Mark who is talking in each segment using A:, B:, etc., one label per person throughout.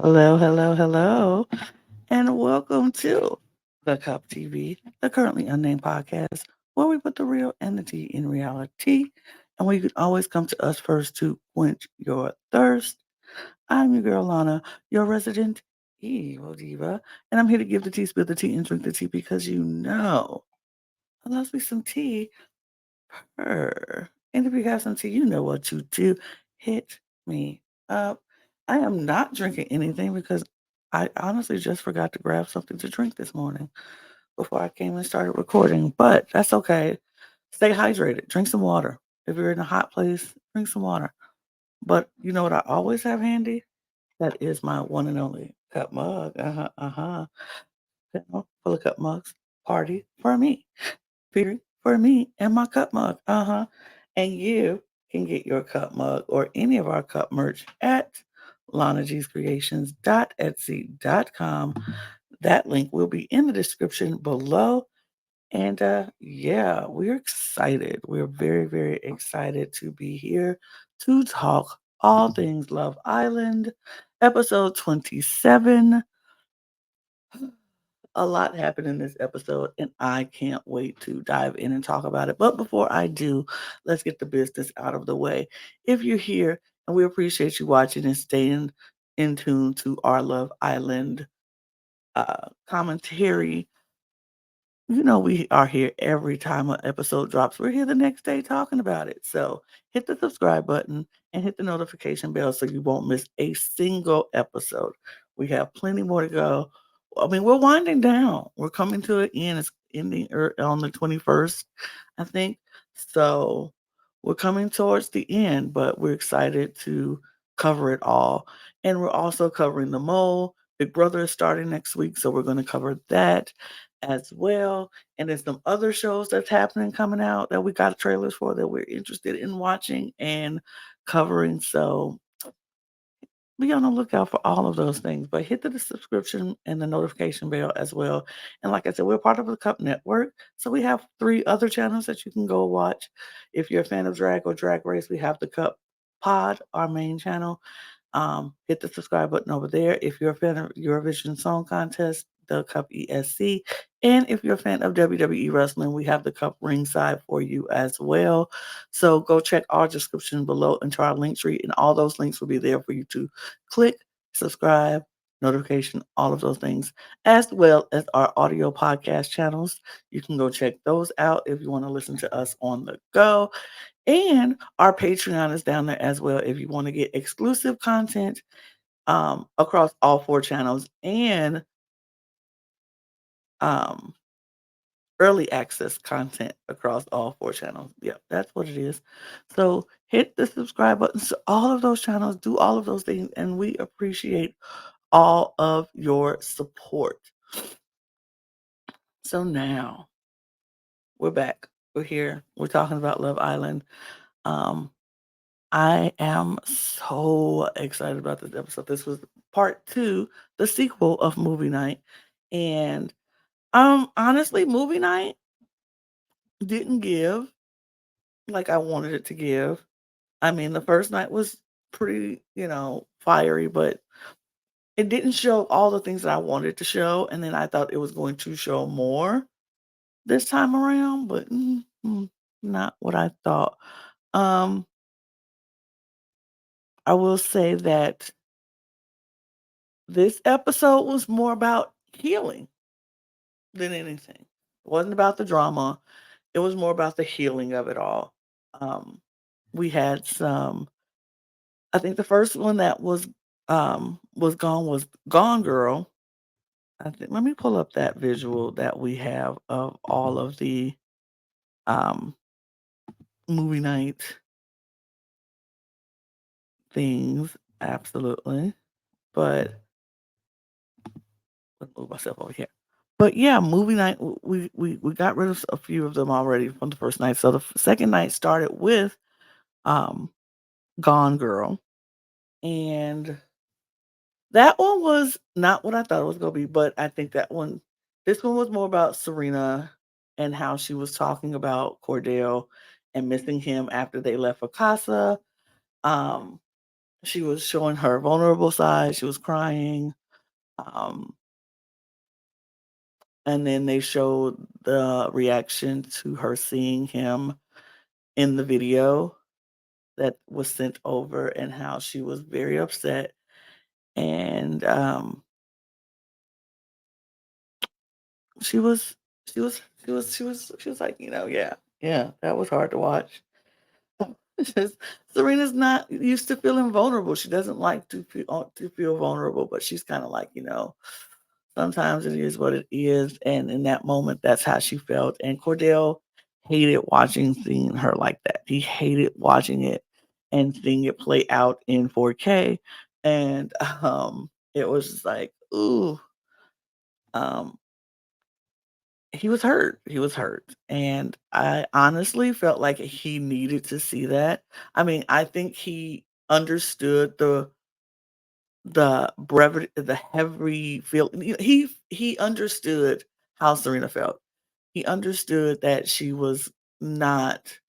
A: Hello, hello, hello, and welcome to the Cup TV, the Currently Unnamed Podcast, where we put the real and the tea in reality, and where you can always come to us first to quench your thirst. I'm your girl Lana, your resident evil diva, and I'm here to give the tea, spill the tea, and drink the tea because I love me some tea. And if you have some tea, you know what to do. Hit me up. I am not drinking anything because I honestly just forgot to grab something to drink this morning before I came and started recording. But that's okay. Stay hydrated. Drink some water. If you're in a hot place, drink some water. But you know what I always have handy? That is my one and only cup mug. Full of cup mugs. Party for me. Featuring for me and my cup mug. And you can get your cup mug or any of our cup merch at lanagscreations.etsy.com. That link will be in the description below. And yeah, we're excited. We're very, very excited to be here to talk all things Love Island, episode 27. A lot happened in this episode, and I can't wait to dive in and talk about it. But before I do, let's get the business out of the way. If you're here, and we appreciate you watching and staying in tune to our Love Island commentary, you know we are here every time an episode drops. We're here the next day talking about it. So hit the subscribe button and hit the notification bell so you won't miss a single episode. We have plenty more to go. I mean, we're winding down. We're coming to an end. It's ending on the 21st, I think. So we're coming towards the end, but we're excited to cover it all. And we're also covering the mole. Big Brother is starting next week, so we're going to cover that as well. And there's some other shows that's happening coming out that we got trailers for that we're interested in watching and covering. So be on the lookout for all of those things. But hit the subscription and the notification bell as well. And like I said, we're part of the Cup Network. So we have 3 other channels that you can go watch. If you're a fan of drag or drag race, we have the Cup Pod, our main channel. Hit the subscribe button over there. If you're a fan of Eurovision Song Contest, the Cup ESC. And if you're a fan of WWE Wrestling, we have the Cup Ringside for you as well. So go check our description below into our link tree, and all those links will be there for you to click, subscribe, notification, all of those things, as well as our audio podcast channels. You can go check those out if you want to listen to us on the go. And our Patreon is down there as well if you want to get exclusive content across all 4 channels and um, early access content across all 4 channels. Yep, that's what it is. So hit the subscribe button to all of those channels, do all of those things, and we appreciate all of your support. So now we're back. We're here. We're talking about Love Island. Um, I am so excited about this episode. This was part 2, the sequel of Movie Night. And honestly, Movie Night didn't give like I wanted it to give. I mean, the first night was pretty, fiery, but it didn't show all the things that I wanted to show. And then I thought it was going to show more this time around, but not what I thought. Um, I will say that this episode was more about healing than anything. It wasn't about the drama. It was more about the healing of it all. Um, we had some. I think the first one that was Gone Girl. I think, let me pull up that visual that we have of all of the um, movie night things. Absolutely, but let's move myself over here. But yeah, movie night. We got rid of a few of them already from the first night. So the second night started with um, Gone Girl, and that one was not what I thought it was gonna be, but I think this one was more about Serena and how she was talking about Cordell and missing him after they left for Casa. Um, She was showing her vulnerable side, she was crying, um, and then they showed the reaction to her seeing him in the video that was sent over and how she was very upset, and, she was she was like, "Yeah, yeah, that was hard to watch." It's just Serena's not used to feeling vulnerable. She doesn't like to feel vulnerable, but she's kinda like, sometimes it is what it is, and in that moment, that's how she felt, and Cordell hated seeing her like that. He hated watching it and seeing it play out in 4K, and, it was just like, "Ooh," um, he was hurt, and I honestly felt like he needed to see that. I mean, I think he understood the brevity, the heavy feel he understood how Serena felt. He understood that not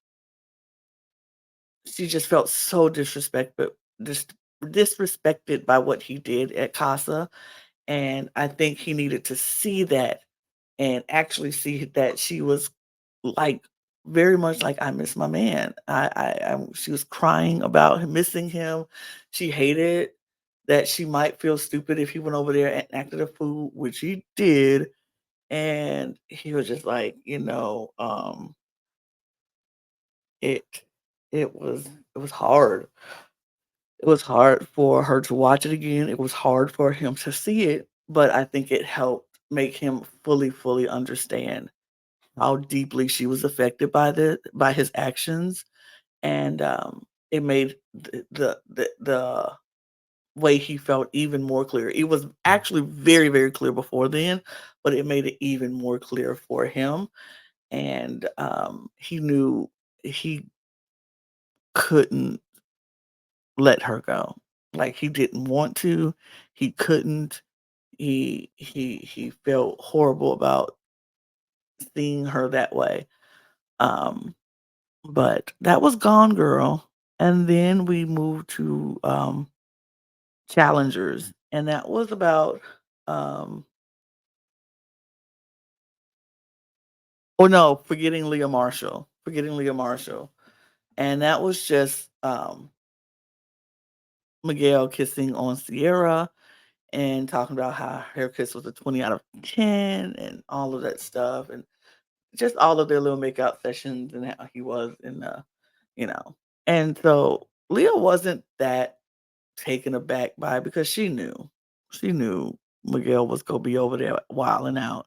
A: she just felt so dis disrespected by what he did at Casa, and I think he needed to see that and actually see that she was, like, very much like, "I miss my man." She was crying about him missing him. She hated that she might feel stupid if he went over there and acted a fool, which he did, and he was just like, it it was hard. It was hard for her to watch it again, it was hard for him to see it, but I think it helped make him fully understand how deeply she was affected by his actions, and, it made the way he felt even more clear. It was actually very, very clear before then, but it made it even more clear for him, and, he knew he couldn't let her go. Like, he didn't want to, he couldn't, he felt horrible about seeing her that way, um but that was Gone Girl, and then we moved to, Challengers, and that was about, um oh, no, Forgetting Leah Marshall, and that was just, Miguel kissing on Sierra and talking about how her kiss was a 20 out of 10 and all of that stuff, and just all of their little makeout sessions and how he was in the you know, and so Leah wasn't that taken aback by it because she knew Miguel was gonna be over there wilding out.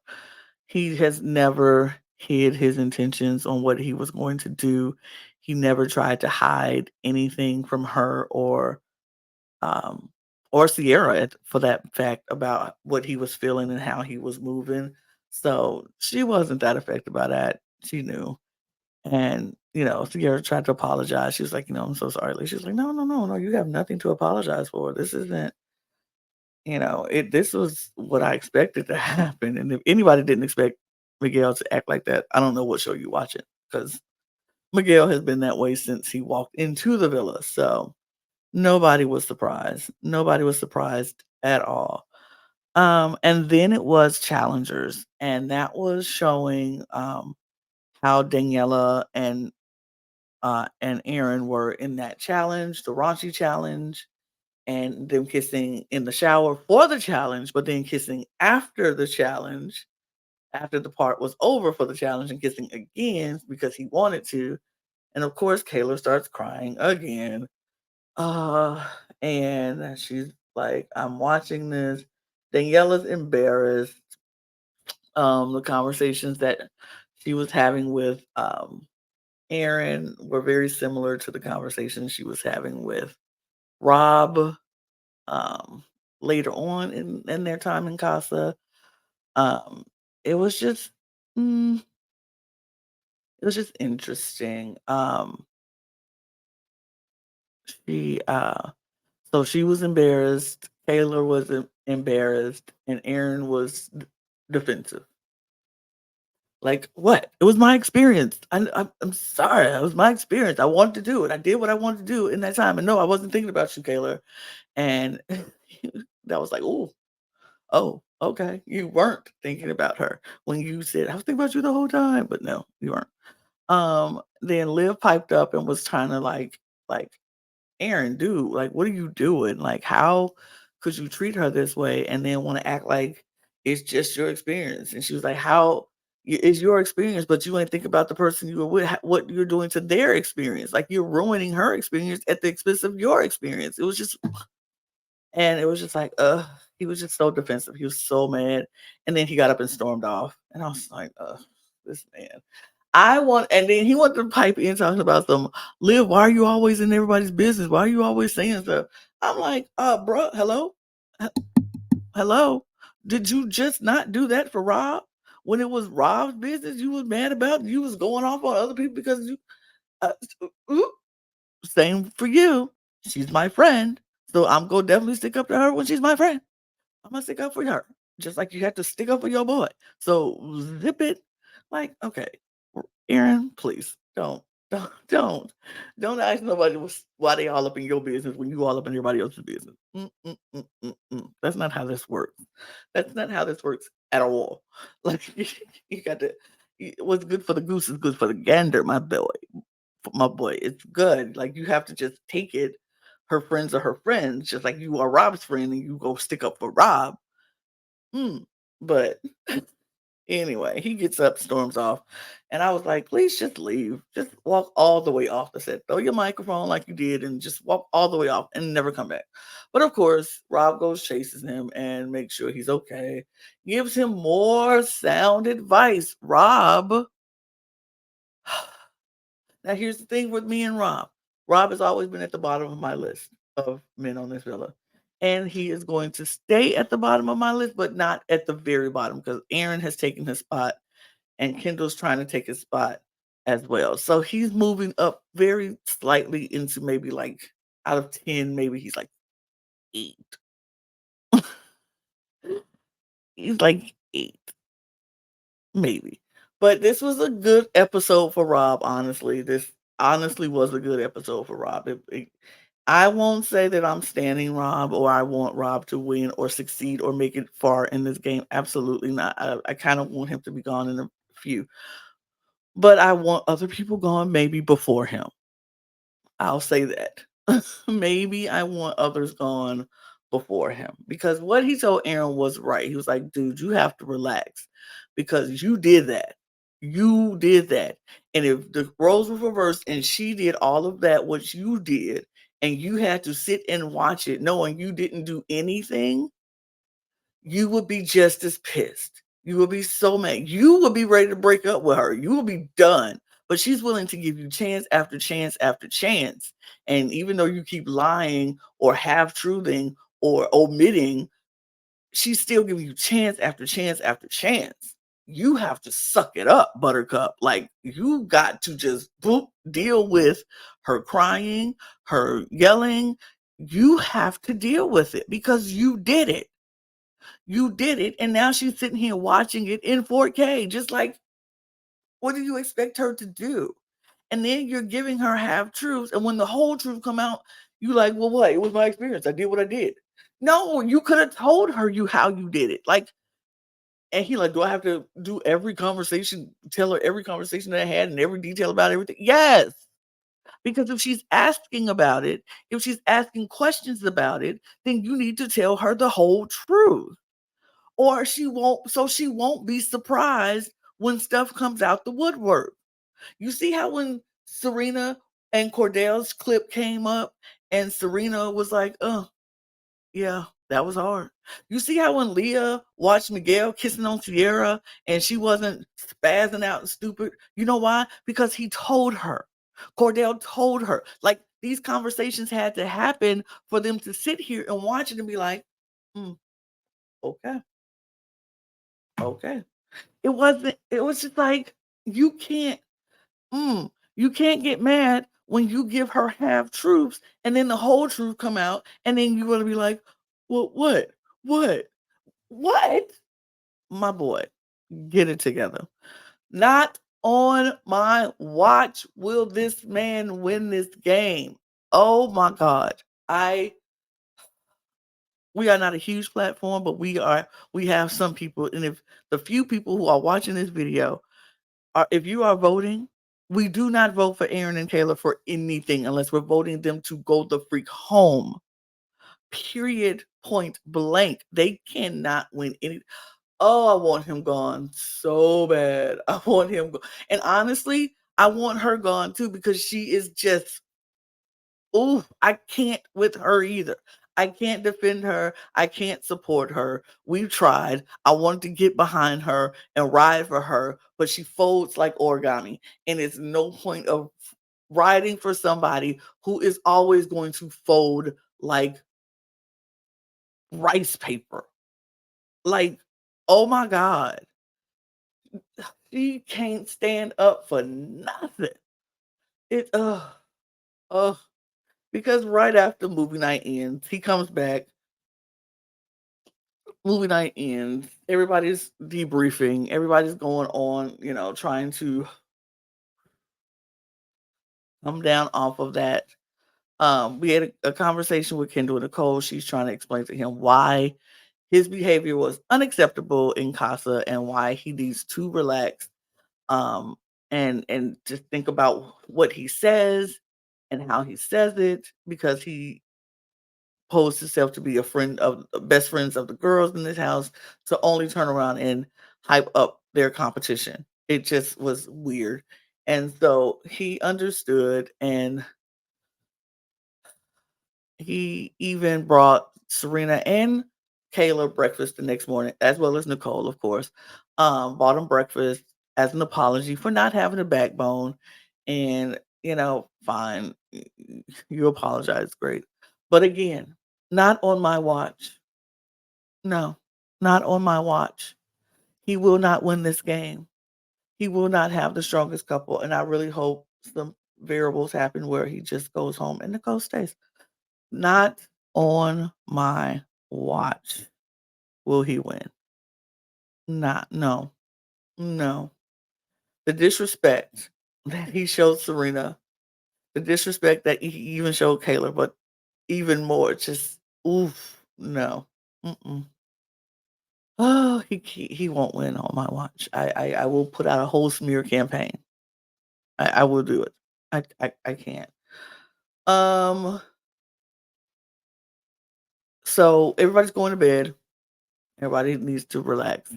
A: He has never hid his intentions on what he was going to do. He never tried to hide anything from her um, or Sierra for that fact about what he was feeling and how he was moving. So she wasn't that affected by that. She knew. And, Sierra tried to apologize. She was like, "I'm so sorry." Like, she was like, "No, no, no, no, you have nothing to apologize for. This isn't, this was what I expected to happen. And if anybody didn't expect Miguel to act like that, I don't know what show you watching because Miguel has been that way since he walked into the villa. So nobody was surprised. Nobody was surprised at all. And then it was Challengers, and that was showing how Daniela and Aaron were in that challenge, the raunchy challenge, and them kissing in the shower for the challenge, but then kissing after the challenge, after the part was over for the challenge and kissing again because he wanted to. And of course, Kayla starts crying again. Uh, and she's like, I'm watching this. Daniela's embarrassed. The conversations that she was having with Aaron were very similar to the conversations she was having with Rob um, later on in their time in Casa. Um, it was just mm, it was just interesting. She so she was embarrassed, Taylor was, embarrassed, and Aaron was defensive. Like, what? It was my experience. I'm sorry. It was my experience. I wanted to do it. I did what I wanted to do in that time. And no, I wasn't thinking about you, Kayla. And that was like, oh, okay. You weren't thinking about her when you said, I was thinking about you the whole time. But no, you weren't. Then Liv piped up and was trying to like, Aaron, dude, like, what are you doing? Like, how could you treat her this way and then want to act like it's just your experience? And she was like, how it's your experience, but you ain't think about the person you were with, what you're doing to their experience. Like, you're ruining her experience at the expense of your experience. It was just, and it was just like, he was just so defensive. He was so mad. And then he got up and stormed off. And I was like, this man. And then he wanted to pipe in talking about some, Liv, why are you always in everybody's business? Why are you always saying stuff? I'm like, bro, hello? H- Hello? Did you just not do that for Rob? When it was Rob's business, you was mad about, you was going off on other people because you, uh, oop, same for you. She's my friend. So I'm going to definitely stick up to her when she's my friend. I'm gonna stick up for her, just like you had to stick up for your boy. So zip it. Like, okay, Aaron, please don't ask nobody why they all up in your business when you all up in everybody else's business. That's not how this works. That's not how this works at all. Like, you got to. What's good for the goose is good for the gander, my boy. It's good. Like, you have to just take it. Her friends are her friends, just like you are Rob's friend, and you go stick up for Rob. But anyway, he gets up, storms off, and I was like, "Please just leave. Just walk all the way off the set. Throw your microphone like you did, and just walk all the way off and never come back." But of course, Rob goes chases him and makes sure he's okay. Gives him more sound advice. Rob. Now here's the thing with me and Rob. Rob has always been at the bottom of my list of men on this villa. And he is going to stay at the bottom of my list, but not at the very bottom because Aaron has taken his spot and Kendall's trying to take his spot as well. So he's moving up very slightly into maybe like out of 10, maybe he's like 8. He's like 8, maybe. But this was a good episode for Rob, honestly. This honestly was a good episode for Rob. I won't say that I'm standing Rob or I want Rob to win or succeed or make it far in this game. Absolutely not. I kind of want him to be gone in a few, but I want other people gone maybe before him. I'll say that. Maybe I want others gone before him because what he told Aaron was right. He was like, dude, you have to relax because you did that. You did that. And if the roles were reversed and she did all of that, what you did, and you had to sit and watch it knowing you didn't do anything, you would be just as pissed. You would be so mad. You would be ready to break up with her. You would be done. But she's willing to give you chance after chance after chance. And even though you keep lying or half truthing or omitting, she's still giving you chance after chance after chance. You have to suck it up, Buttercup. Like, you got to just boop, deal with her crying, her yelling. You have to deal with it because you did it. You did it, and now she's sitting here watching it in 4K, just like, what do you expect her to do? And then you're giving her half truths, and when the whole truth come out, you like, well, what? It was my experience. I did what I did. No, you could have told her how you did it. Like, and he like, do I have to do every conversation, tell her every conversation that I had and every detail about everything? Yes. Because if she's asking about it, if she's asking questions about it, then you need to tell her the whole truth or she won't be surprised when stuff comes out the woodwork. You see how when Serena and Cordell's clip came up and Serena was like, "Oh, yeah, that was hard." You see how when Leah watched Miguel kissing on Sierra and she wasn't spazzing out and stupid? You know why? Because he told her. Cordell told her. Like, these conversations had to happen for them to sit here and watch it and be like, "Mm, okay, okay." It was just like, you can't, you can't get mad when you give her half truths and then the whole truth come out and then you're gonna be like, well, what? What? My boy, get it together. Not on my watch will this man win this game. Oh my God. I we are not a huge platform, but we have some people. And if the few people who are watching this video are if you are voting, we do not vote for Aaron and Taylor for anything unless we're voting them to go the freak home. Period. Point blank. They cannot win any. Oh, I want him gone so bad. I want him and honestly, I want her gone too because she is just ooh, I can't with her either. I can't defend her. I can't support her. We've tried. I wanted to get behind her and ride for her, but she folds like origami. And it's no point of riding for somebody who is always going to fold like rice paper. Like, oh my God. She can't stand up for nothing. It ugh. Because right after movie night ends, he comes back. Movie night ends. Everybody's debriefing. Everybody's going on, trying to come down off of that. We had a conversation with Kendall and Nicole. She's trying to explain to him why his behavior was unacceptable in Casa and why he needs to relax. Um, and just think about what he says and how he says it because he posed himself to be a friend of best friends of the girls in this house to only turn around and hype up their competition. It just was weird. And so he understood and he even brought Serena and Kayla breakfast the next morning, as well as Nicole, of course. Bought them breakfast as an apology for not having a backbone. And, fine. You apologize, great. But again, not on my watch. No, not on my watch. He will not win this game. He will not have the strongest couple. And I really hope some variables happen where he just goes home and Nicole stays. Not on my watch will he win. Not, no, no. The disrespect that he showed Serena, the disrespect that he even showed Kayla, but even more, just oof, no. Mm-mm. Oh, he won't win on my watch. I will put out a whole smear campaign. I will do it. I can't. Um, so everybody's going to bed. Everybody needs to relax.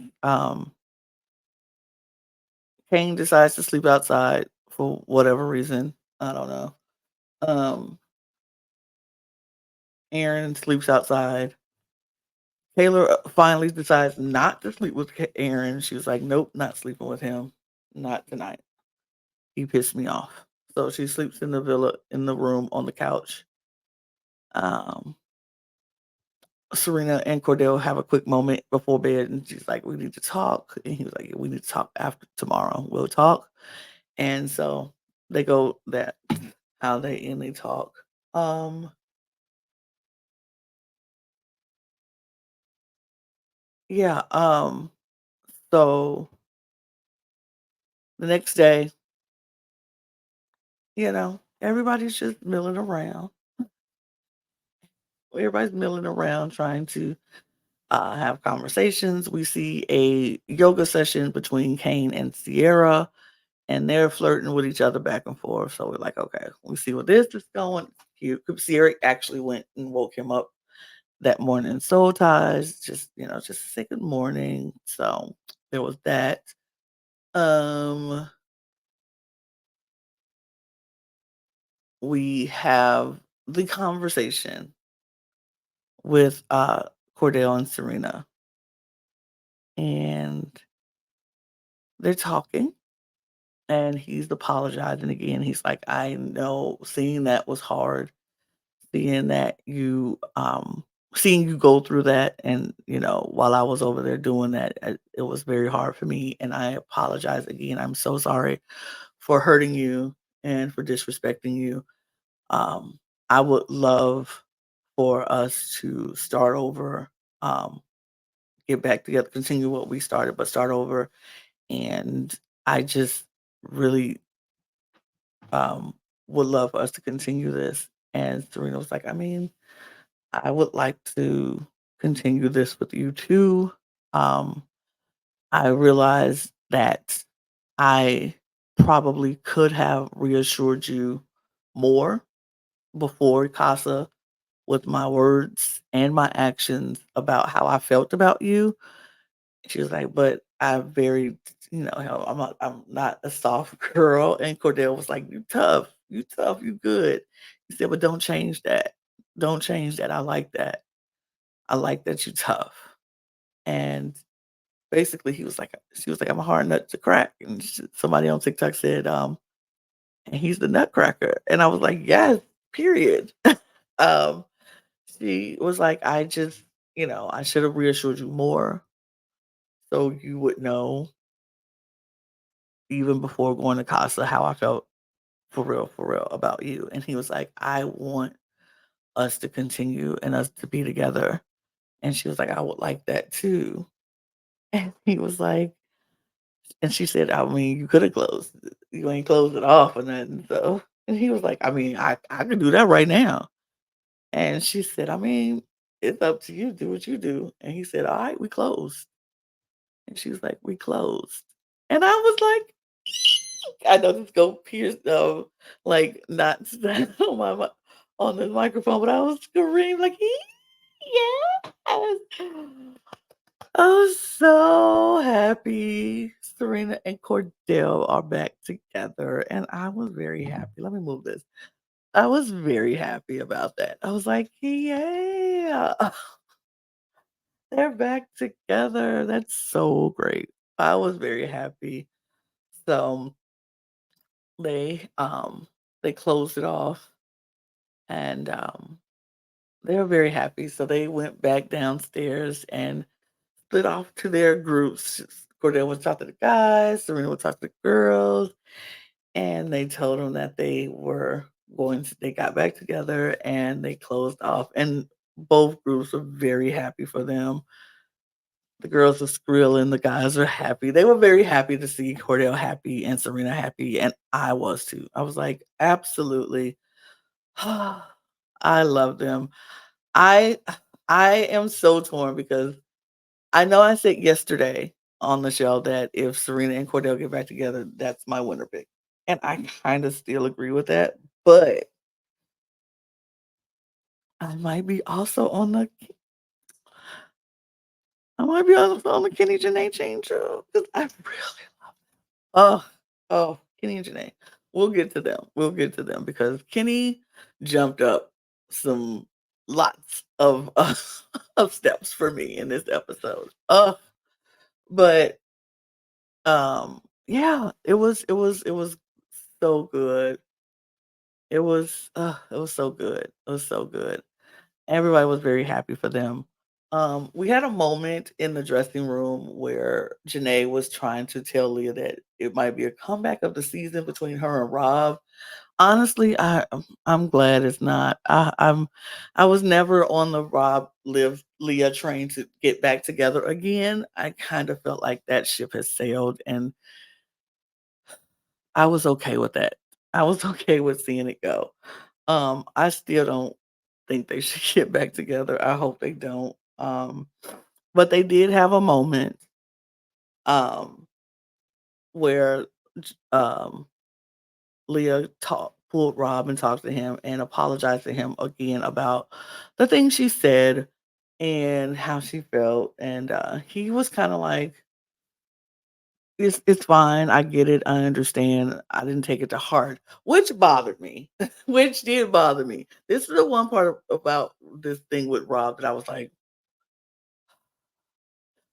A: Kane decides to sleep outside for whatever reason. I don't know. Um, Aaron sleeps outside. Taylor finally decides not to sleep with Aaron. She was like, "Nope, not sleeping with him. Not tonight. He pissed me off." So she sleeps in the villa in the room on the couch. Um, Serena and Cordell have a quick moment before bed, and she's like, "We need to talk." And he was like, "We need to talk after tomorrow. We'll talk." And so they go that how they end they talk. Um, yeah. So the next day, everybody's just milling around. Everybody's milling around trying to have conversations. We see a yoga session between Kane and Sierra, and they're flirting with each other back and forth. So we're like, okay, we see where this is going. Cute. Sierra actually went and woke him up that morning. Soul ties, just to say good morning. So there was that. Um, we have the conversation with Cordell and Serena, and they're talking, and he's apologizing again. He's like, I know seeing that was hard, seeing that seeing you go through that, and while I was over there doing that, it was very hard for me, and I apologize again. I'm so sorry for hurting you and for disrespecting you. I would love for us to start over, um, get back together, continue what we started, but start over. And I just really um would love for us to continue this. And Serena was like, I mean, I would like to continue this with you too. Um, I realized that I probably could have reassured you more before Casa with my words and my actions about how I felt about you. She was like, "But I very, how I'm not a soft girl." And Cordell was like, you tough, you good." He said, "But don't change that. Don't change that. I like that. I like that you tough." And basically, she was like, "I'm a hard nut to crack." And somebody on TikTok said, "And he's the nutcracker." And I was like, "Yes, period." um, she was like, "I just, I should have reassured you more so you would know even before going to Casa how I felt for real about you." And he was like, "I want us to continue and us to be together." And she was like, "I would like that too." And he was like, and she said, "I mean, you could have closed it. You ain't closed it off or nothing." So, and he was like, "I mean, I could do that right now." And she said, "I mean, it's up to you. Do what you do." And he said, "All right, we closed." And she was like, "We closed." And I was like, I know this go pierce like not on on the microphone, but I was screaming like, yeah. I was so happy. Serena and Cordell are back together, and I was very happy. Let me move this. I was very happy about that. I was like, yeah, they're back together. That's so great. I was very happy. So they um they closed it off, and they were very happy. So they went back downstairs and split off to their groups. Cordell would talk to the guys, Serena would talk to the girls, and they told them that they got back together and they closed off. And both groups were very happy for them. The girls were squealing, the guys were happy. They were very happy to see Cordell happy and Serena happy, and I was too. I was like, absolutely. I love them. I I am so torn because I know I said yesterday on the show that if Serena and Cordell get back together, that's my winner pick. And I kind of still agree with that, but I might be also on the I might be also on the Kenny Janae chain too because I really oh Kenny and Janae. We'll get to them. We'll get to them because Kenny jumped up some lots of of steps for me in this episode. But yeah, it was so good. It was so good. It was so good. Everybody was very happy for them. We had a moment in the dressing room where Janae was trying to tell Leah that it might be a comeback of the season between her and Rob. Honestly, I'm glad it's not. I was never on the Rob Liv Leah train to get back together again. I kind of felt like that ship has sailed, and I was okay with that. I was okay with seeing it go. I still don't think they should get back together. I hope they don't. But they did have a moment um where um Leah pulled Rob and talked to him and apologized to him again about the things she said and how she felt. And he was kind of like, it's fine. I get it. I understand. I didn't take it to heart, which bothered me, which did bother me. This is the one part about this thing with Rob that I was like,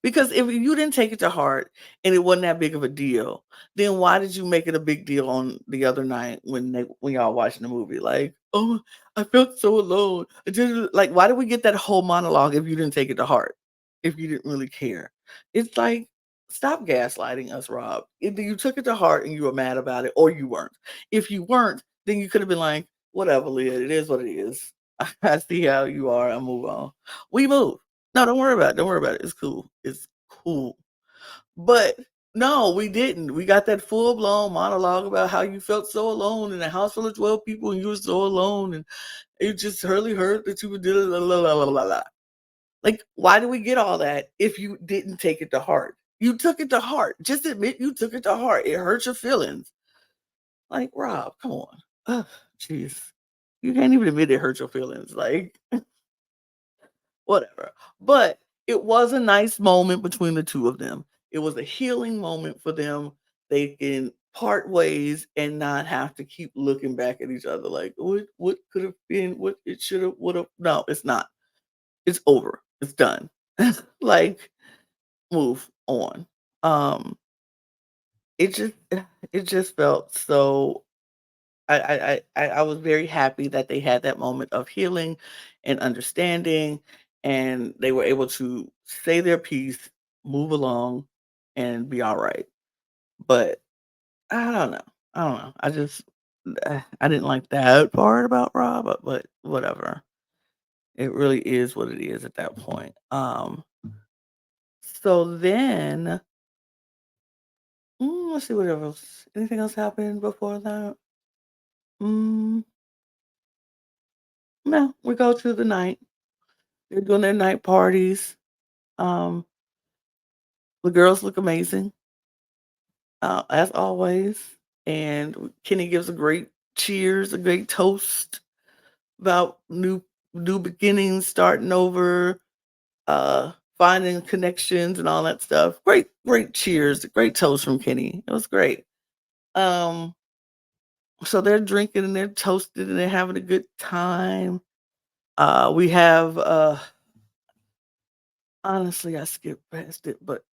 A: because if you didn't take it to heart and it wasn't that big of a deal, then why did you make it a big deal on the other night when y'all watching the movie? Like, oh, I felt so alone. I didn't like. Why did we get that whole monologue if you didn't take it to heart? If you didn't really care, it's like stop gaslighting us, Rob. Either you took it to heart and you were mad about it, or you weren't. If you weren't, then you could have been like, whatever, Leah. It is what it is. I see how you are. I move on. We move. No, don't worry about it. Don't worry about it. It's cool. It's cool. But No, we didn't. We got that full-blown monologue about how you felt so alone in a house full of 12 people and you were so alone, and it just really hurt that you were doing la la la la la la. Like, why do we get all that if you didn't take it to heart? You took it to heart. Just admit you took it to heart. It hurt your feelings. Like, Rob, come on. Ugh, jeez. You can't even admit it hurt your feelings. Like, whatever. But it was a nice moment between the two of them. It was a healing moment for them. They can part ways and not have to keep looking back at each other like, what could have been, what it should have, would have. No, it's not. It's over. It's done. Like, move on. Um, it just it just felt so I was very happy that they had that moment of healing and understanding, and they were able to say their piece, move along, and be all right. But I don't know. I don't know. I didn't like that part about Rob, but whatever. It really is what it is at that point. So then let's see what else. Anything else happened before that? Mm, no, we go to the night. They're doing their night parties. Um, the girls look amazing, as always. And Kenny gives a great cheers, a great toast about new beginnings, starting over, finding connections and all that stuff. Great cheers, great toast from Kenny. It was great. Um, so they're drinking and they're toasted and they're having a good time. We have honestly I skipped past it, but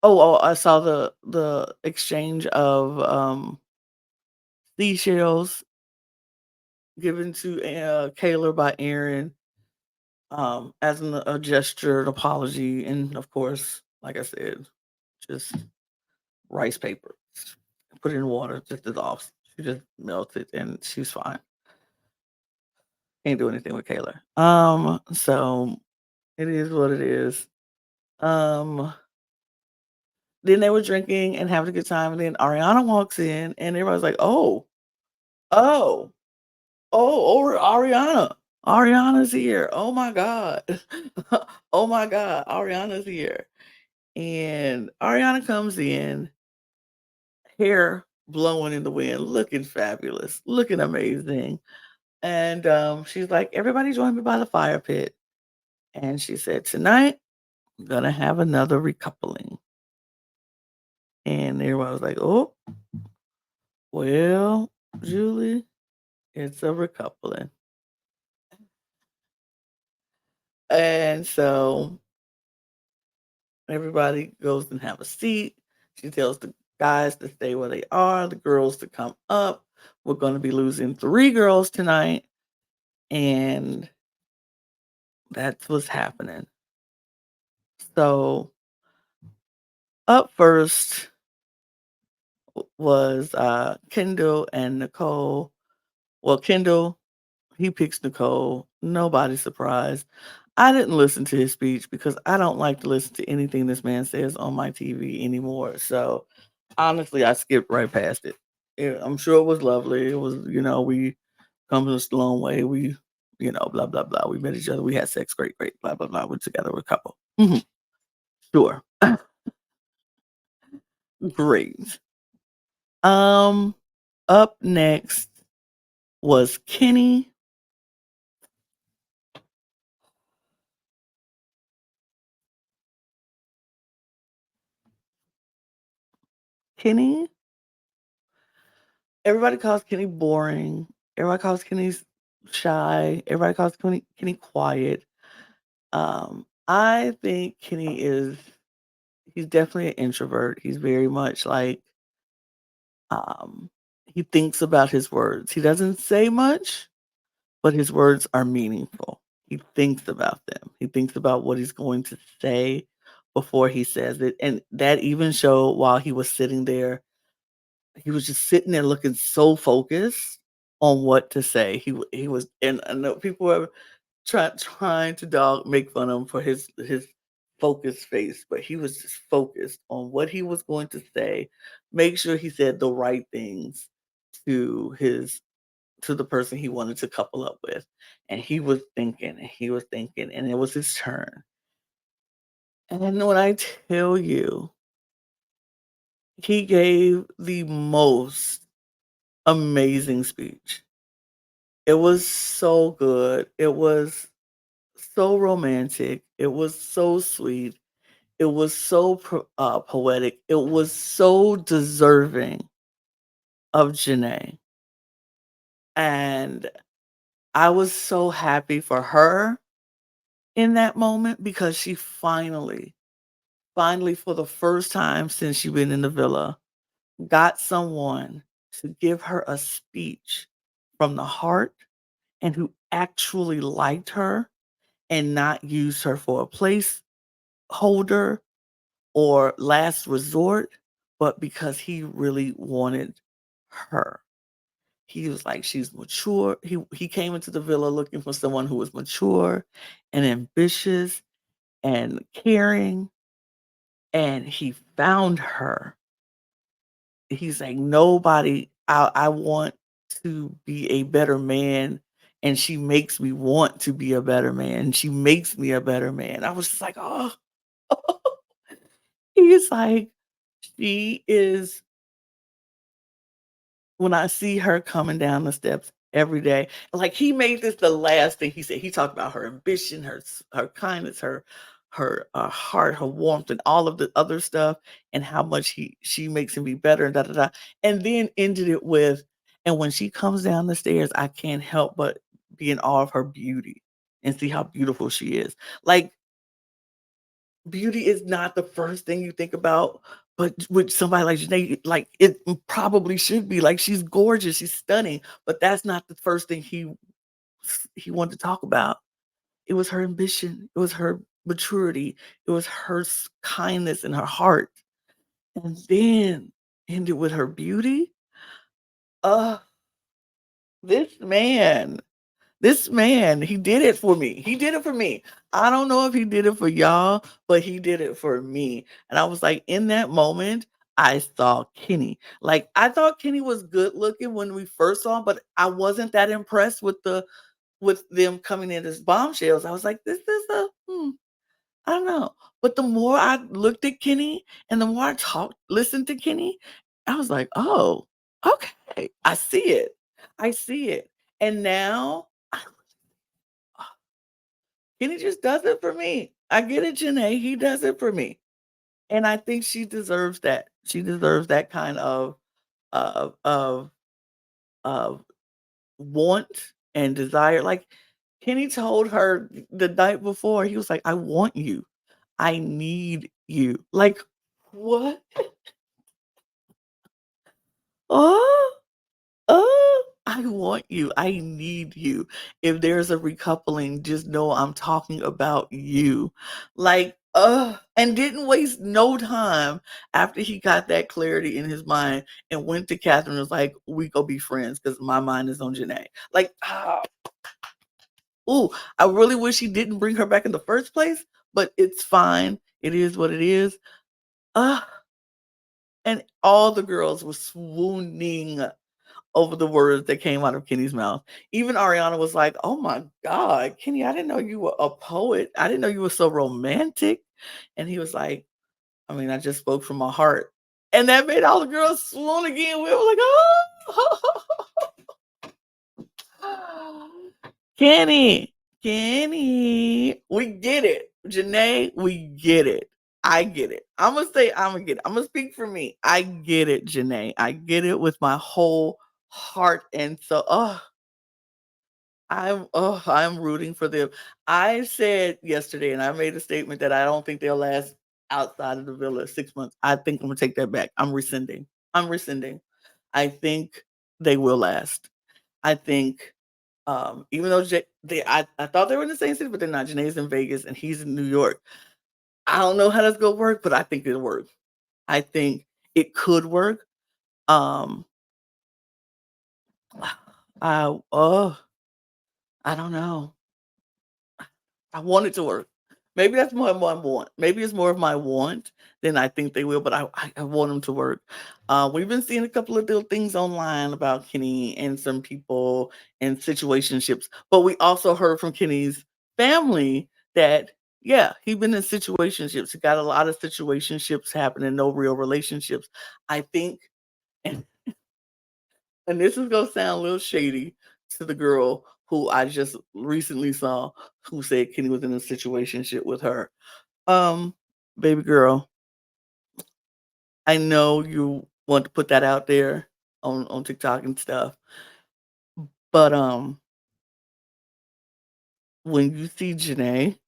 A: I saw the exchange of, seashells given to, Kayla by Aaron, as a gesture, an apology, and of course, like I said, just rice paper. Put it in water, just dissolves. She just melts it and she's fine. Can't do anything with Kayla. So it is what it is. Um, then they were drinking and having a good time, and then Ariana walks in and everybody's like, oh. Oh, Ariana. Ariana's here. Oh my god. Oh my god, Ariana's here. And Ariana comes in, hair blowing in the wind, looking fabulous, looking amazing. And, she's like, "Everybody join me by the fire pit." And she said, "Tonight, I'm gonna have another recoupling." And everybody was like, "Oh, well, Julie, it's a recoupling." And so everybody goes and have a seat. She tells the guys to stay where they are, the girls to come up. We're going to be losing 3 girls tonight, and that's what's happening. So, up first was, Kendall and Nicole. Well, Kendall, he picks Nicole. Nobody's surprised. I didn't listen to his speech because I don't like to listen to anything this man says on my TV anymore. So honestly, I skipped right past it. Yeah, I'm sure it was lovely. It was, we come a long way. We, blah blah blah. We met each other. We had sex. Great, great. Blah blah blah. We're together. We're a couple. Mhm. Sure, great. Um, up next was Kenny. Everybody calls Kenny boring. Everybody calls Kenny shy. Everybody calls Kenny quiet. I think Kenny he's definitely an introvert. He's very much like, um, he thinks about his words. He doesn't say much, but his words are meaningful. He thinks about them. He thinks about what he's going to say before he says it. And that even showed while he was sitting there. He was just sitting there looking so focused on what to say. He was, and I know people were trying to make fun of him for his focused face, but he was just focused on what he was going to say, make sure he said the right things to his to the person he wanted to couple up with. And he was thinking, and it was his turn. And when I tell you, he gave the most amazing speech. It was so good. It was so romantic. It was so sweet. It was so poetic. It was so deserving of Janae. And I was so happy for her in that moment because she finally, for the first time since she'd been in the villa, got someone to give her a speech from the heart and who actually liked her and not used her for a placeholder or last resort, but because he really wanted her. He was like, she's mature. He came into the villa looking for someone who was mature and ambitious and caring, and he found her. He's like, nobody, I want to be a better man, and she makes me want to be a better man. She makes me a better man. I was just like, oh, he's like, she is when I see her coming down the steps every day, like, he made this the last thing he said. He talked about her ambition, her kindness, her heart, her warmth, and all of the other stuff, and how much she makes him be better, and da da da. And then ended it with, and when she comes down the stairs, I can't help but be in awe of her beauty and see how beautiful she is. Like, beauty is not the first thing you think about, but with somebody like Janae, like, it probably should be, like, she's gorgeous, she's stunning, but that's not the first thing he wanted to talk about. It was her ambition, it was her maturity, it was her kindness and her heart, and then ended with her beauty. Uh, this man This man, he did it for me. He did it for me. I don't know if he did it for y'all, but he did it for me. And I was like, in that moment, I saw Kenny. Like, I thought Kenny was good looking when we first saw him, but I wasn't that impressed with them coming in as bombshells. I was like, this is I don't know. But the more I looked at Kenny and the more I listened to Kenny, I was like, oh, okay. I see it. I see it. And now and he just does it for me. I get it, Janae. He does it for me. And I think she deserves that. She deserves that kind of of of want and desire. Like, Kenny told her the night before, he was like, I want you. I need you. Like, what? Oh. Oh, I want you. I need you. If there's a recoupling, just know I'm talking about you. Like, and didn't waste no time after he got that clarity in his mind and went to Catherine and was like, we go be friends because my mind is on Janae. Like, ooh, I really wish he didn't bring her back in the first place, but it's fine. It is what it is. Uh, and all the girls were swooning over the words that came out of Kenny's mouth. Even Ariana was like, "Oh my god, Kenny, I didn't know you were a poet. I didn't know you were so romantic." And he was like, "I mean, I just spoke from my heart." And that made all the girls swoon again. We were like, "Oh, Kenny, Kenny, we get it. Janae, we get it. I get it. I'm gonna say I'm gonna get it. I'm gonna speak for me. I get it, Janae. I get it with my whole heart and so I'm rooting for them. I said yesterday, and I made a statement that I don't think they'll last outside of the villa 6 months. I think I'm gonna take that back. I'm rescinding. I'm rescinding. I think they will last. I think, even though I thought they were in the same city, but they're not. Janae's in Vegas and he's in New York. I don't know how that's gonna work, but I think it'll work. I think it could work. Um, I don't know. I want it to work. Maybe that's more of my want. Maybe it's more of my want than I think they will, but I want them to work. We've been seeing a couple of little things online about Kenny and some people and situationships, but we also heard from Kenny's family that, yeah, he been in situationships. He got a lot of situationships happening, no real relationships. I think, and, and this is gonna sound a little shady to the girl who I just recently saw who said Kenny was in a situationship with her. um, Baby girl, I know you want to put that out there on TikTok and stuff, but, when you see Janae,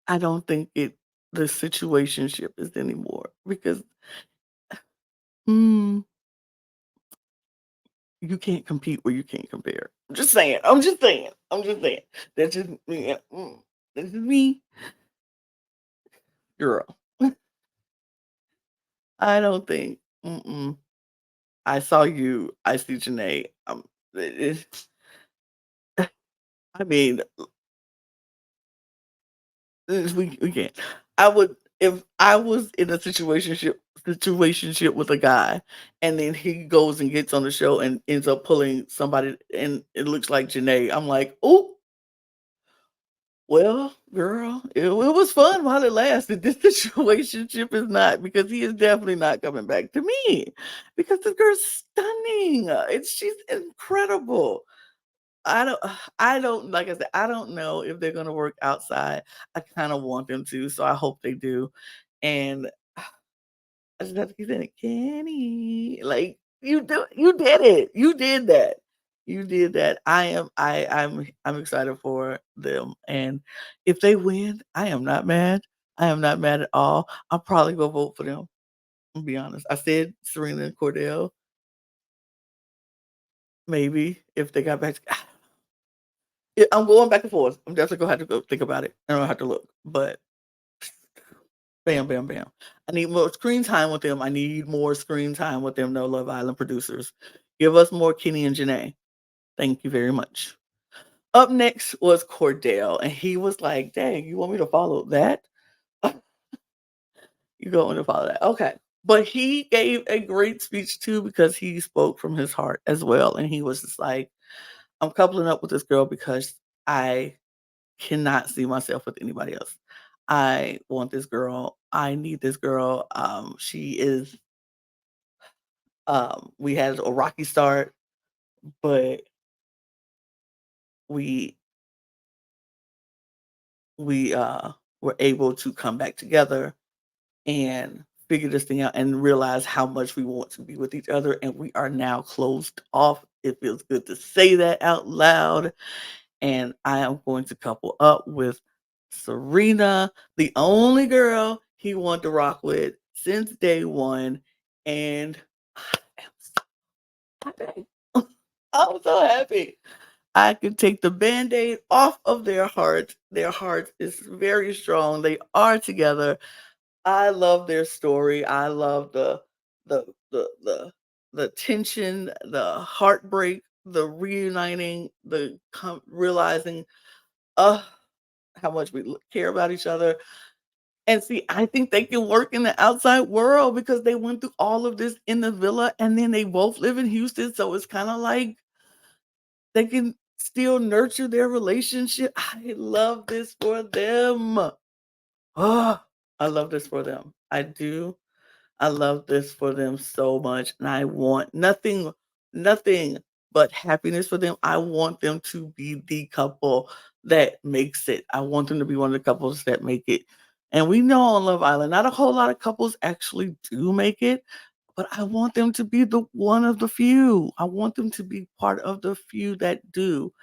A: I don't think the situationship is anymore because, mm, you can't compete where you can't compare. I'm just saying, I'm just saying, I'm just saying. That's just me, that's just me, girl. I don't think, I saw you, I see Janae, it I mean, we can't. I would if I was in a situationship with a guy, and then he goes and gets on the show and ends up pulling somebody, and it looks like Janae. I'm like, oh, well, girl, it was fun while it lasted. This situationship is not because he is definitely not coming back to me because this girl's stunning. She's incredible. I don't like I said, I don't know if they're gonna work outside. I kinda want them to, so I hope they do, and I just have to keep saying it, "Kenny," like, you did it, you did that. You did that. I'm excited for them, and if they win, I am not mad. I am not mad at all. I'll probably go vote for them, I'll be honest. I said Serena and Cordell, maybe if they got back to yeah, I'm going back and forth. I'm definitely gonna have to go think about it. I don't have to look, but bam, bam, bam. I need more screen time with them. I need more screen time with them, no Love Island producers. Give us more Kenny and Janae. Thank you very much. Up next was Cordell, and he was like, "Dang, you want me to follow that? You going to follow that? Okay." But he gave a great speech too because he spoke from his heart as well, and he was just like, "I'm coupling up with this girl because I cannot see myself with anybody else. I want this girl. I need this girl. She is we had a rocky start, but we we were able to come back together and figure this thing out and realize how much we want to be with each other and we are now closed off. It feels good to say that out loud and I am going to couple up with Serena, the only girl he wanted to rock with since day one, and I am so happy. I'm so happy. I could take the Band-Aid off of their hearts. Their heart is very strong. They are together. I love their story. I love the the the the tension, the heartbreak, the reuniting, realizing, uh, how much we care about each other. And see, I think they can work in the outside world because they went through all of this in the villa and then they both live in Houston. So it's kind of like they can still nurture their relationship. I love this for them. Oh, I love this for them. I do. I love this for them so much, and I want nothing but happiness for them. I want them to be the couple that makes it. I want them to be one of the couples that make it. And we know on Love Island, not a whole lot of couples actually do make it, but I want them to be the one of the few. I want them to be part of the few that do.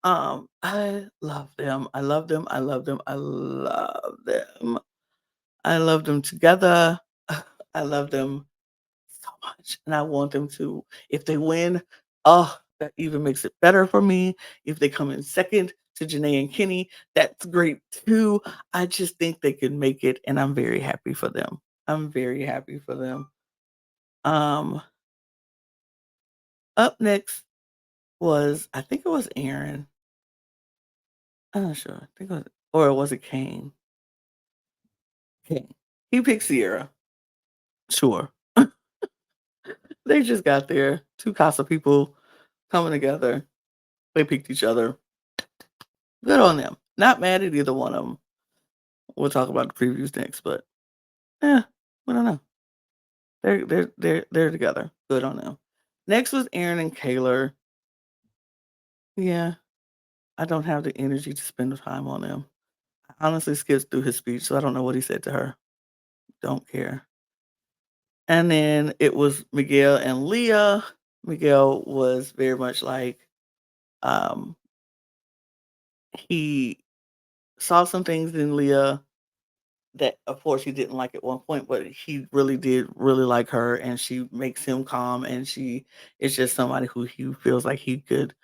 A: I love them. I love them. I love them. I love them. I love them together. I love them so much, and I want them to if they win, oh, that even makes it better for me. If they come in second to Janae and Kenny, that's great too. I just think they can make it, and I'm very happy for them. I'm very happy for them. Um, Up next was I think it was Aaron. I'm not sure. I think it was, or was it Kane? Kane. He picked Sierra. Sure. They just got there. 2 Casa people coming together. They picked each other. Good on them. Not mad at either one of them. We'll talk about the previews next, but, yeah, I don't know. They're together. Good on them. Next was Aaron and Kaylor. Yeah, I don't have the energy to spend the time on them. I honestly skipped through his speech, so I don't know what he said to her. Don't care. And then it was Miguel and Leah. Miguel was very much like, um, he saw some things in Leah that, of course, he didn't like at one point, but he really did really like her, and she makes him calm, and she is just somebody who he feels like he could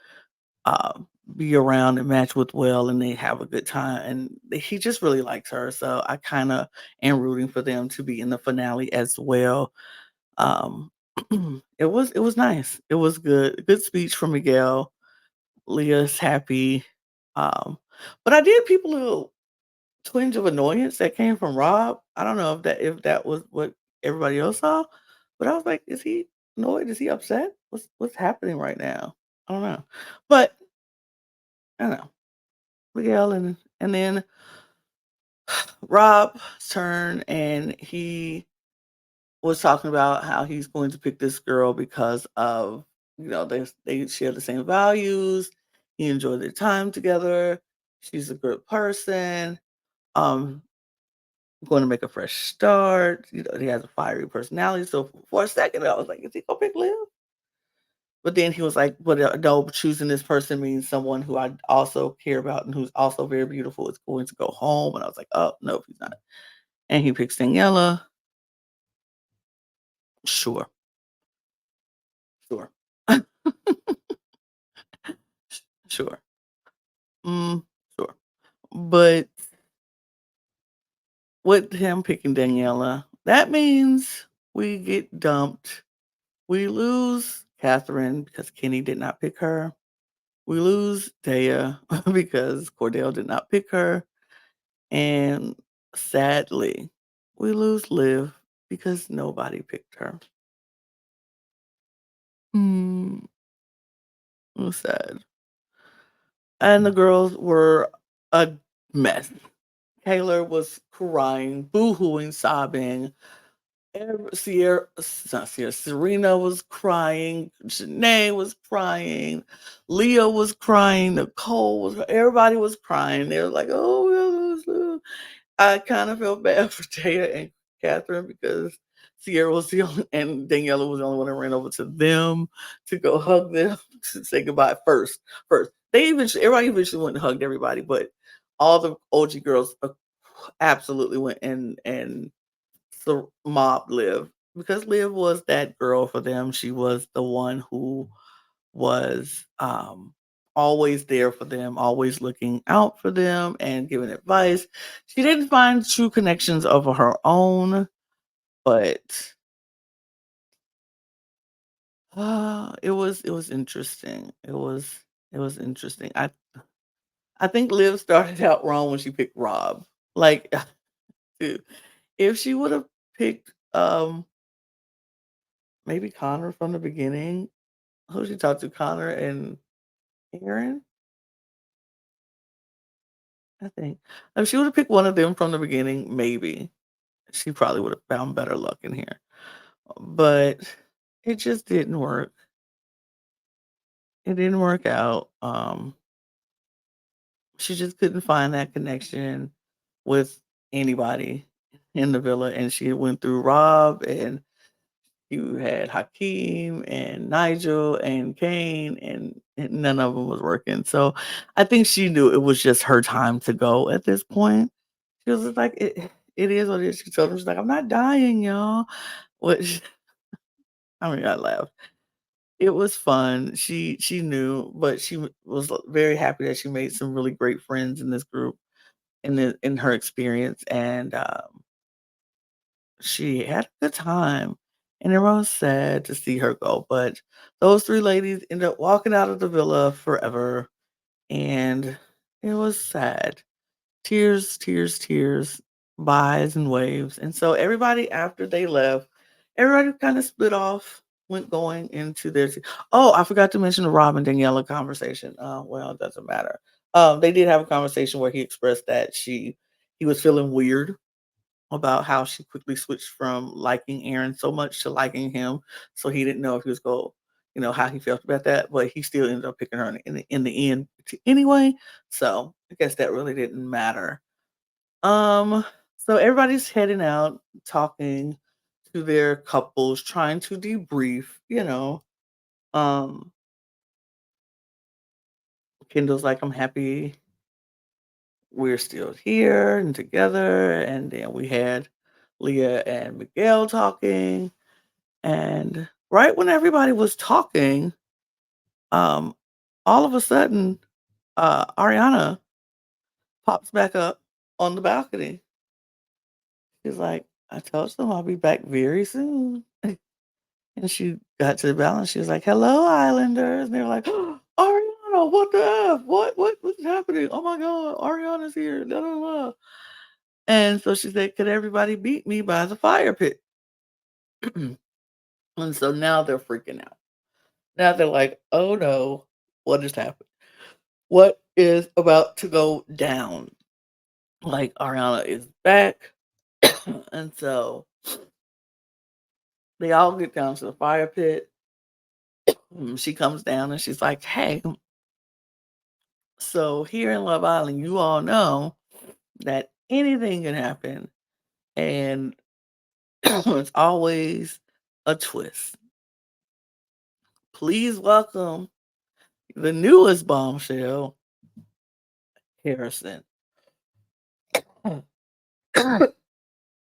A: uh, be around and match with well, and they have a good time. And he just really likes her, so I kind of am rooting for them to be in the finale as well. Um, it was nice. It was good. Good speech from Miguel. Leah's happy. Um, but I did people a little twinge of annoyance that came from Rob. I don't know if that was what everybody else saw, but I was like, is he annoyed? Is he upset? What's happening right now? I don't know. But I don't know. Miguel and then Rob's turn, and he was talking about how he's going to pick this girl because of, they share the same values. He enjoyed their time together. She's a good person. Um, going to make a fresh start. He has a fiery personality. So for a second, I was like, is he gonna pick Liv? But then he was like, but no, choosing this person means someone who I also care about and who's also very beautiful is going to go home. And I was like, oh no, he's not. And he picks Daniela. Sure, sure, sure, mm, sure. But with him picking Daniela, that means we get dumped. We lose Catherine because Kenny did not pick her. We lose Daya because Cordell did not pick her. And sadly, we lose Liv because nobody picked her. Mm, it was sad. And the girls were a mess. Taylor was crying, boo-hooing, sobbing. Serena was crying. Janae was crying. Leah was crying. Nicole was. Everybody was crying. They were like, "Oh, we'll lose." I kind of felt bad for Taya and Catherine because Sierra was the only, and Daniela was the only one that ran over to them to go hug them to say goodbye first. First, everybody eventually went and hugged everybody, but all the OG girls absolutely went and so mobbed Liv because Liv was that girl for them. She was the one who was always there for them, always looking out for them and giving advice. She didn't find true connections of her own, but it was interesting. It was interesting. I think Liv started out wrong when she picked Rob. Like, dude, if she would have picked maybe Connor from the beginning, who she talked to, Connor and Aaron, I think. If she would have picked one of them from the beginning, maybe she probably would have found better luck in here. But it just didn't work. It didn't work out. She just couldn't find that connection with anybody in the villa, and she went through Rob, and you had Hakeem and Nigel and Kane, and none of them was working. So I think she knew it was just her time to go at this point. She was just like, it is what it is. She told him, she's like, I'm not dying, y'all. Which I mean, I laughed. It was fun. She knew, but she was very happy that she made some really great friends in this group in her experience, and she had a good time. And everyone was sad to see her go, but those 3 ladies ended up walking out of the villa forever, and It was sad. Tears, tears, tears, buys and waves. And so everybody after they left, everybody kind of split off, went going into their oh, I forgot to mention the Rob and Daniela conversation. Well, it doesn't matter. They did have a conversation where he expressed that he was feeling weird about how she quickly switched from liking Aaron so much to liking him. So he didn't know if he was going, how he felt about that, but he still ended up picking her in the end anyway. So I guess that really didn't matter. Um, so everybody's heading out, talking to their couples, trying to debrief. Um, Kendall's like, I'm happy we're still here and together. And then we had Leah and Miguel talking. And right when everybody was talking, um, all of a sudden, Ariana pops back up on the balcony. She's like, I told them I'll be back very soon. And she got to the balcony. She was like, Hello, Islanders. And they were like, Ariana, what the F? What's happening? Oh my God, Ariana's here. Da, da, da. And so she said, Could everybody beat me by the fire pit? And so now they're freaking out. Now they're like, Oh no, what just happened? What is about to go down? Like Ariana is back. And so they all get down to the fire pit. She comes down and she's like, Hey, so here in Love Island, you all know that anything can happen. And it's always a twist. Please welcome the newest bombshell, Harrison.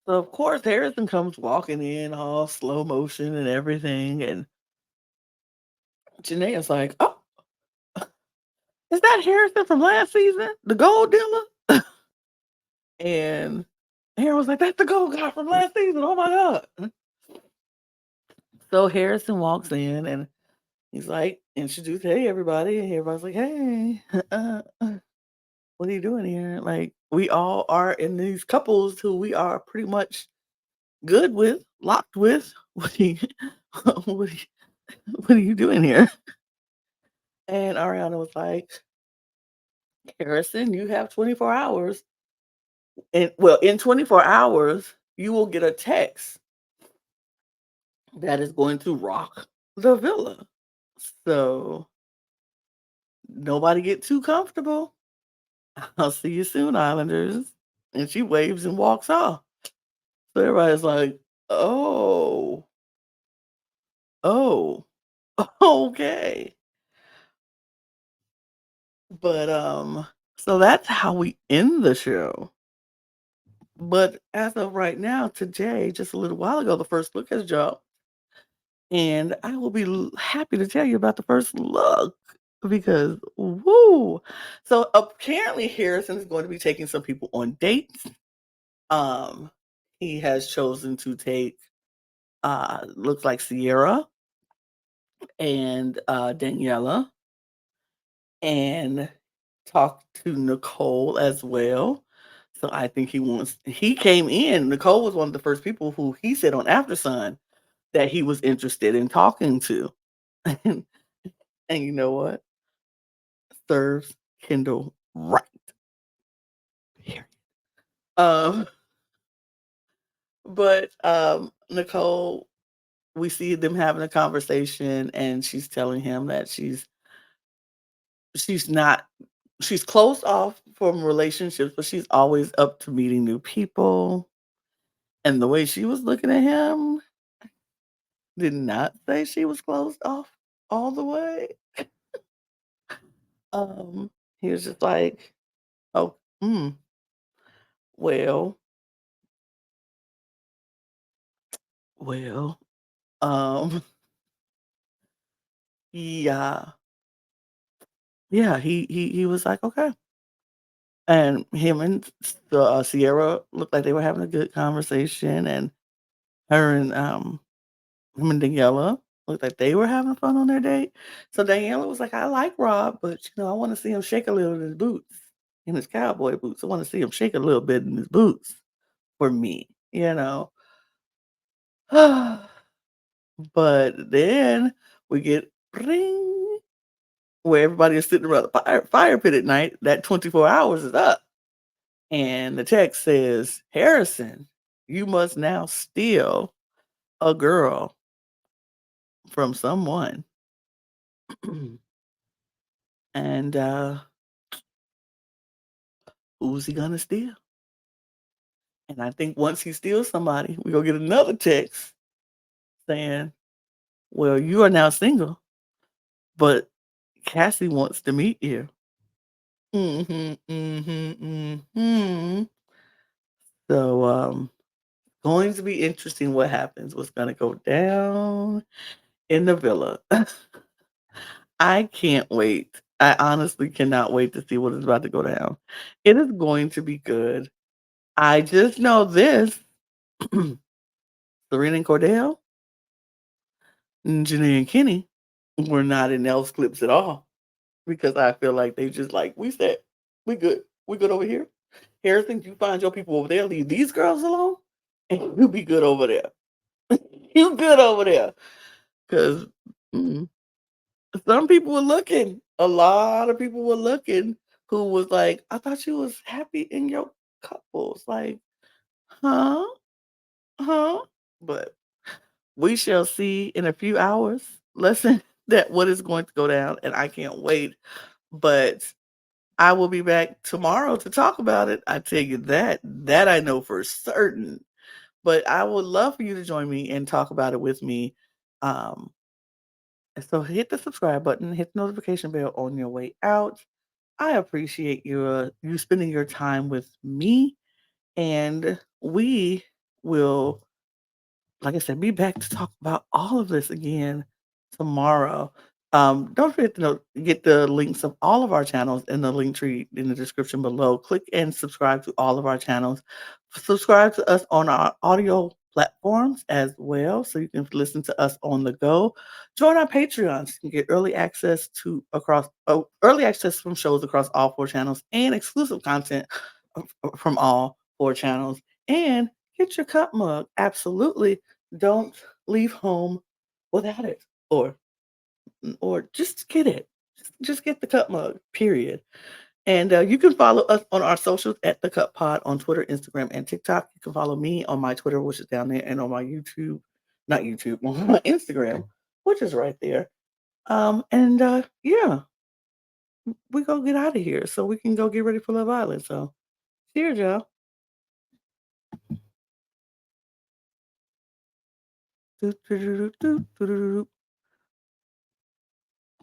A: So of course Harrison comes walking in all slow motion and everything, and Janae's like, "Oh, is that Harrison from last season, the gold dealer?" And Aaron was like, "That's the gold guy from last season. Oh my god!" So Harrison walks in and he's like, "Introduce, hey everybody," and everybody's like, "Hey, what are you doing here?" Like we all are in these couples who we are pretty much good with, locked with. What are you, what are you, what are you doing here? And Ariana was like, Harrison, you have 24 hours. And well, in 24 hours, you will get a text that is going to rock the villa. So nobody get too comfortable. I'll see you soon, Islanders. And she waves and walks off. So everybody's like, oh, oh, okay. But so that's how we end the show. But as of right now, today, just a little while ago, the first look has dropped. And I will be happy to tell you about the first look because, woo. So apparently, Harrison is going to be taking some people on dates. Um, he has chosen to take, looks like Sierra and Daniela and talk to Nicole as well. So I think he came in. Nicole was one of the first people who he said on After Sun that he was interested in talking to. And, and you know what? Serves Kendall right. Period. Um, but Nicole, we see them having a conversation, and she's telling him that she's not she's closed off from relationships, but she's always up to meeting new people. And the way she was looking at him did not say she was closed off all the way. Um, he was just like, "Oh, well, well." Um, yeah, yeah. He was like, "Okay." And him and Sierra looked like they were having a good conversation, and her and him and Daniela looked like they were having fun on their date. So Daniela was like, "I like Rob, but I want to see him shake a little in his boots." in his cowboy boots. I wanna see him shake a little bit in his boots for me, you know? But then we get ring where everybody is sitting around the fire pit at night. That 24 hours is up. And the text says, "Harrison, you must now steal a girl from someone." And who's he gonna steal? And I think once he steals somebody, we gonna get another text saying, "Well, you are now single, but Cassie wants to meet you." Mhm, mhm, mhm. So, going to be interesting what happens, what's gonna go down in the villa. I can't wait. I honestly cannot wait to see what is about to go down. It is going to be good. I just know this, Serena and Cordell, and Janae and Kenny were not in those clips at all because I feel like they just like, "We said, we good. We good over here. Harrison, you find your people over there, leave these girls alone, and you be good over there. You good over there." 'Cause, mm, some people were looking. A lot of people were looking who was like, "I thought you was happy in your couples." Like, "Huh? Huh?" But we shall see in a few hours, listen, that what is going to go down, and I can't wait. But I will be back tomorrow to talk about it. I tell you that. That I know for certain. But I would love for you to join me and talk about it with me. Um, so hit the subscribe button, hit the notification bell on your way out. I appreciate you spending your time with me, and we will, like I said, be back to talk about all of this again tomorrow. Don't forget to get the links of all of our channels in the link tree in the description below. Click and subscribe to all of our channels. Subscribe to us on our audio platforms as well, so you can listen to us on the go. Join our Patreons. You can get early access from shows across all four channels and exclusive content from all four channels. And get your cup mug. Absolutely. Don't leave home without it, or just get it. Just get the cup mug, period. And, you can follow us on our socials at The Cup Pod on Twitter, Instagram, and TikTok. You can follow me on my Twitter, which is down there, and on my YouTube, not YouTube, on my Instagram, which is right there. And, yeah, we go get out of here so we can go get ready for Love Island. So cheers, y'all. Do, do, do, do, do, do, do, do.